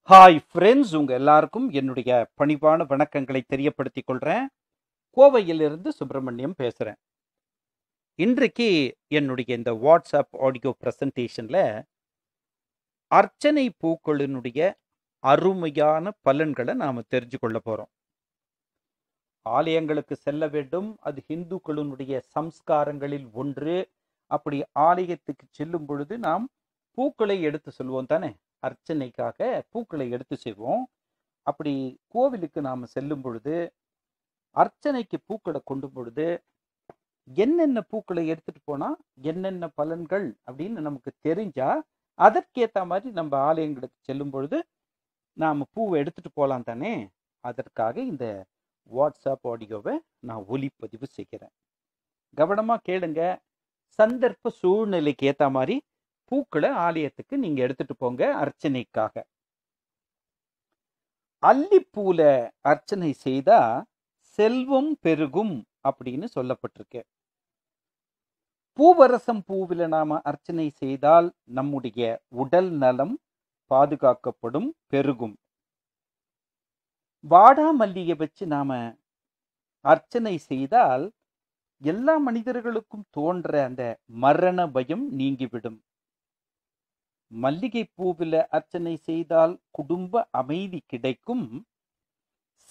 Hi friends, உங்க எல்லாருக்கும் என்னுடைய பணிவான வணக்கங்களை தெரியப்படுத்திக் கொள்றேன். கோவையிலிருந்து சுப்பிரமணியம் பேசுறேன். இன்றைக்கு என்னுடைய இந்த வாட்ஸ்அப் ஆடியோ பிரசன்டேஷன்ல அர்ச்சனை பூக்களினுடைய அருமையான பலன்களை நாம தெரிஞ்சு கொள்ள போறோம். ஆலயங்களுக்கு செல்ல வேண்டும், அது இந்துக்களினுடைய சம்ஸ்காரங்களில் ஒன்று. அப்படி ஆலயத்துக்கு செல்லும் பொழுது நாம் பூக்களை எடுத்து செல்வோம் தானே, அர்ச்சனைக்காக பூக்களை எடுத்து செல்வோம். அப்படி கோவிலுக்கு நாம் செல்லும் பொழுது அர்ச்சனைக்கு பூக்களை கொண்டு பொழுது என்னென்ன பூக்களை எடுத்துட்டு போனா என்னென்ன பலன்கள் அப்படின்னு நமக்கு தெரிஞ்சா அதற்கேற்ற மாதிரி நம்ம ஆலயங்களுக்கு செல்லும் பொழுது நாம் பூவை எடுத்துட்டு போகலாம் தானே. அதற்காக இந்த வாட்ஸ்அப் ஆடியோவை நான் ஒலிப்பதிவு செய்கிறேன். கவனமா கேளுங்க. சந்தர்ப்ப சூழ்நிலைக்கு ஏற்ற மாதிரி பூக்களை ஆலயத்துக்கு நீங்க எடுத்துட்டு போங்க அர்ச்சனைக்காக. அல்லிப்பூல அர்ச்சனை செய்தா செல்வம் பெருகும் அப்படின்னு சொல்லப்பட்டிருக்கு. பூவரசம் பூவில நாம அர்ச்சனை செய்தால் நம்முடைய உடல் நலம் பாதுகாக்கப்படும், பெருகும். வாடாமல்லியை வச்சு நாம அர்ச்சனை செய்தால் எல்லா மனிதர்களுக்கும் தோன்ற அந்த மரண பயம் நீங்கிவிடும். மல்லிகை பூவில அர்ச்சனை செய்தால் குடும்ப அமைதி கிடைக்கும்.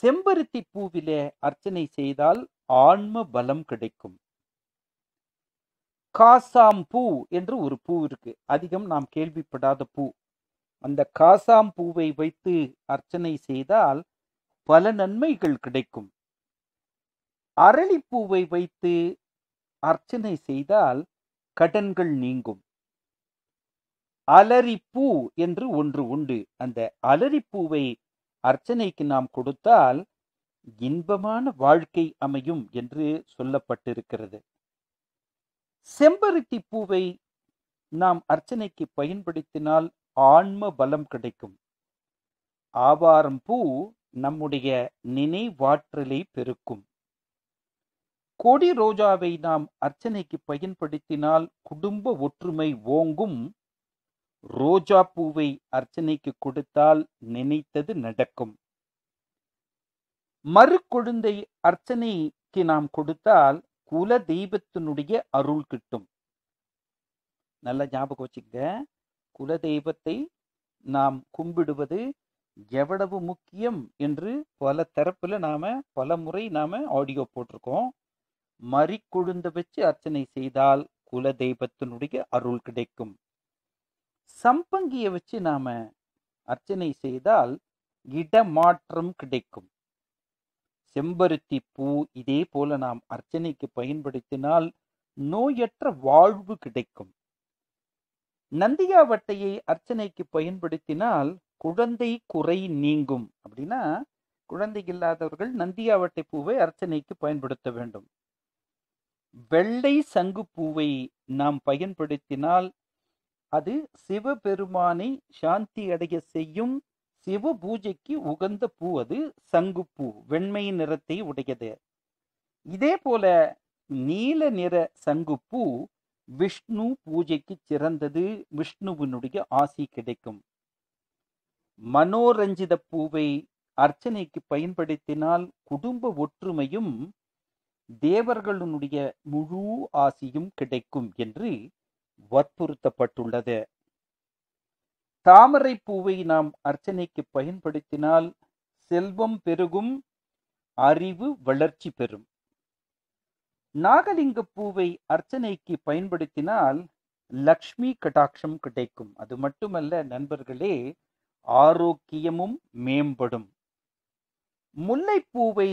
செம்பருத்தி பூவில அர்ச்சனை செய்தால் ஆன்ம பலம் கிடைக்கும். காசாம் பூ என்று ஒரு பூ இருக்கு, அதிகம் நாம் கேள்விப்படாத பூ. அந்த காசாம் பூவை வைத்து அர்ச்சனை செய்தால் பல நன்மைகள் கிடைக்கும். அரளிப்பூவை வைத்து அர்ச்சனை செய்தால் கடன்கள் நீங்கும். அலரிப்பூ என்று ஒன்று உண்டு. அந்த அலரிப்பூவை அர்ச்சனைக்கு நாம் கொடுத்தால் இன்பமான வாழ்க்கை அமையும் என்று சொல்லப்பட்டிருக்கிறது. செம்பருத்தி பூவை நாம் அர்ச்சனைக்கு பயன்படுத்தினால் ஆன்ம பலம் கிடைக்கும். ஆவாரம் பூ நம்முடைய நினைவாற்றலை பெருக்கும். கொடி ரோஜாவை நாம் அர்ச்சனைக்கு பயன்படுத்தினால் குடும்ப ஒற்றுமை ஓங்கும். ரோஜா பூவை அர்ச்சனைக்கு கொடுத்தால் நினைத்தது நடக்கும். மறுக்கொழுந்தை அர்ச்சனைக்கு நாம் கொடுத்தால் குல தெய்வத்தினுடைய அருள் கிட்டும். நல்ல ஞாபகம் வச்சுக்க, குல தெய்வத்தை நாம் கும்பிடுவது எவ்வளவு முக்கியம் என்று பல தரப்புல பல முறை ஆடியோ போட்டிருக்கோம். மறிக்கொழுந்தை வச்சு அர்ச்சனை செய்தால் குல தெய்வத்தினுடைய அருள் கிடைக்கும். சம்பங்கியை வச்சு நாம அர்ச்சனை செய்தால் இடமாற்றம் கிடைக்கும். செம்பருத்தி பூ இதே போல நாம் அர்ச்சனைக்கு பயன்படுத்தினால் நோயற்ற வாழ்வு கிடைக்கும். நந்தியாவட்டையை அர்ச்சனைக்கு பயன்படுத்தினால் குழந்தை குறை நீங்கும். அப்படின்னா குழந்தை இல்லாதவர்கள் நந்தியாவட்டை பூவை அர்ச்சனைக்கு பயன்படுத்த வேண்டும். வெள்ளை சங்கு பூவை நாம் பயன்படுத்தினால் அது சிவபெருமானை சாந்தி அடைய செய்யும். சிவ பூஜைக்கு உகந்த பூ அது சங்குப்பூ, வெண்மை நிறத்தை உடையது. இதே போல நீல நிற சங்குப்பூ விஷ்ணு பூஜைக்கு சிறந்தது. விஷ்ணுவினுடைய ஆசி கிடைக்கும். மனோரஞ்சித பூவை அர்ச்சனைக்கு பயன்படுத்தினால் குடும்ப ஒற்றுமையும் தேவர்களுடைய முழு ஆசியும் கிடைக்கும் என்று வற்புறுத்தப்பட்டுள்ளது. தாமரை பூவை நாம் அர்ச்சனைக்கு பயன்படுத்தினால் செல்வம் பெருகும், அறிவு வளர்ச்சி பெறும். நாகலிங்க பூவை அர்ச்சனைக்கு பயன்படுத்தினால் லக்ஷ்மி கடாட்சம் கிடைக்கும். அது மட்டுமல்ல நண்பர்களே, ஆரோக்கியமும் மேம்படும். முல்லைப்பூவை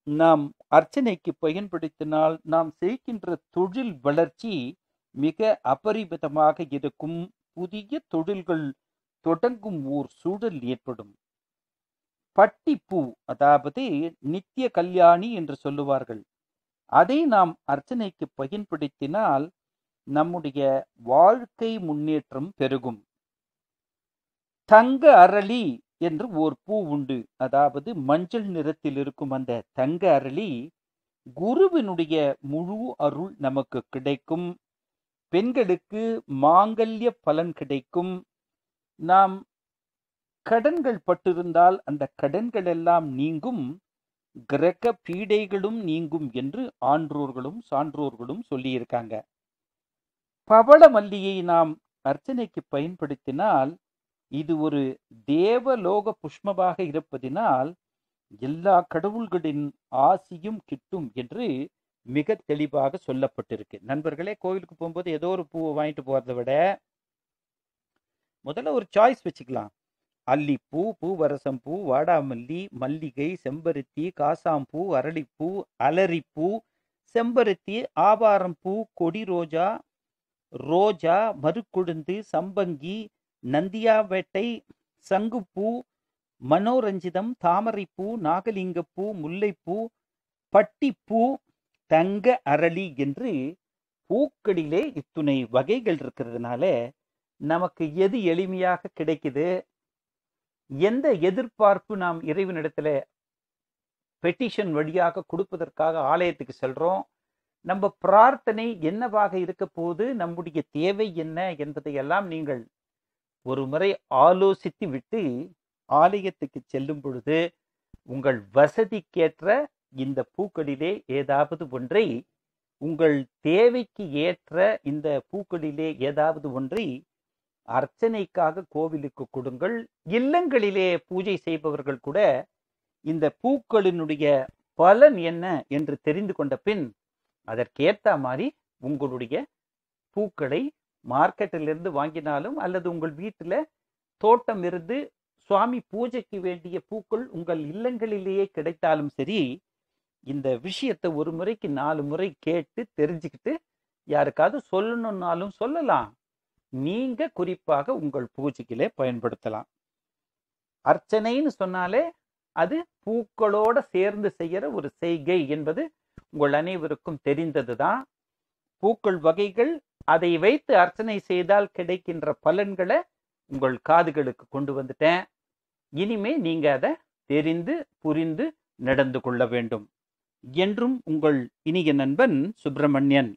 நாம் அர்ச்சனைக்கு பயன்படுத்தினால் நாம் செய்கின்ற தொழில் வளர்ச்சி மிக அபரிமிதமாக இருக்கும். புதிய தொழில்கள் தொடங்கும் ஓர் சூழல் ஏற்படும். பட்டிப்பூ, அதாவது நித்திய கல்யாணி என்று சொல்லுவார்கள், அதை நாம் அர்ச்சனைக்கு பயன்படுத்தினால் நம்முடைய வாழ்க்கை முன்னேற்றம் பெருகும். தங்க அரளி என்று ஓர் பூ உண்டு. அதாவது மஞ்சள் நிறத்தில் இருக்கும் அந்த தங்க அரளி குருவினுடைய முழு அருள் நமக்கு கிடைக்கும். பெண்களுக்கு மாங்கல்ய பலன் கிடைக்கும். நாம் கடன்கள் பட்டிருந்தால் அந்த கடன்கள் எல்லாம் நீங்கும், கிரக பீடைகளும் நீங்கும் என்று ஆன்றோர்களும் சான்றோர்களும் சொல்லியிருக்காங்க. பவள மல்லியை நாம் அர்ச்சனைக்கு பயன்படுத்தினால் இது ஒரு தேவலோக புஷ்பமாக இருப்பதினால் எல்லா கடவுள்களின் ஆசியும் கிட்டும் என்று மிக தெளிவாக சொல்லப்பட்டிருக்கு. நண்பர்களே, கோவிலுக்கு போகும்போது ஏதோ ஒரு பூவை வாங்கிட்டு போறதை விட முதல்ல ஒரு சாய்ஸ் வச்சுக்கலாம். அல்லிப்பூ, பூவரசம்பூ, வாடாமல்லி, மல்லிகை, செம்பருத்தி, காசாம்பூ, அரளிப்பூ, அலரிப்பூ, செம்பருத்தி, ஆவாரம்பூ, கொடி ரோஜா, ரோஜா, மருக்குழுந்து, சம்பங்கி, நந்தியாவேட்டை, சங்குப்பூ, மனோரஞ்சிதம், தாமரைப்பூ, நாகலிங்கப்பூ, முல்லைப்பூ, பட்டிப்பூ, தங்க அரளி என்று பூக்களிலே இத்துணை வகைகள் இருக்கிறதுனால நமக்கு எது எளிமையாக கிடைக்குது, எந்த எதிர்பார்ப்பு நாம் இறைவனிடத்துல பெட்டிஷன் வழியாக கொடுப்பதற்காக ஆலயத்துக்கு செல்றோம், நம்ம பிரார்த்தனை என்னவாக இருக்க போது, நம்முடைய தேவை என்ன என்பதையெல்லாம் நீங்கள் ஒரு முறை ஆலோசித்து விட்டு ஆலயத்துக்கு செல்லும் பொழுது உங்கள் வசதிக்கேற்ற இந்த பூக்களிலே ஏதாவது ஒன்றை, உங்கள் தேவைக்கு ஏற்ற இந்த பூக்களிலே ஏதாவது ஒன்றை அர்ச்சனைக்காக கோவிலுக்கு கொடுங்கள். இல்லங்களிலே பூஜை செய்பவர்கள் கூட இந்த பூக்களினுடைய பலன் என்ன என்று தெரிந்து கொண்ட பின் அதற்கேற்ற மாதிரி உங்களுடைய பூக்களை மார்க்கெட்டிலிருந்து வாங்கினாலும் அல்லது உங்கள் வீட்டில் தோட்டம் இருந்து சுவாமி பூஜைக்கு வேண்டிய பூக்கள் உங்கள் இல்லங்களிலேயே கிடைத்தாலும் சரி, இந்த விஷயத்தை ஒரு முறைக்கு 4 முறை கேட்டு தெரிஞ்சுக்கிட்டு யாருக்காவது சொல்லணும்னாலும் சொல்லலாம். நீங்க குறிப்பாக உங்கள் பூஜைக்கிலே பயன்படுத்தலாம். அர்ச்சனைன்னு சொன்னாலே அது பூக்களோட சேர்ந்து செய்யற ஒரு செய்கை என்பது உங்கள் அனைவருக்கும் தெரிந்ததுதான். பூக்கள் வகைகள், அதை வைத்து அர்ச்சனை செய்தால் கிடைக்கின்ற பலன்களை உங்கள் காதுகளுக்கு கொண்டு வந்துட்டேன். இனிமே நீங்க அதை தெரிந்து புரிந்து நடந்து கொள்ள வேண்டும். என்றும் உங்கள் இனிய நண்பன் சுப்பிரமணியன்.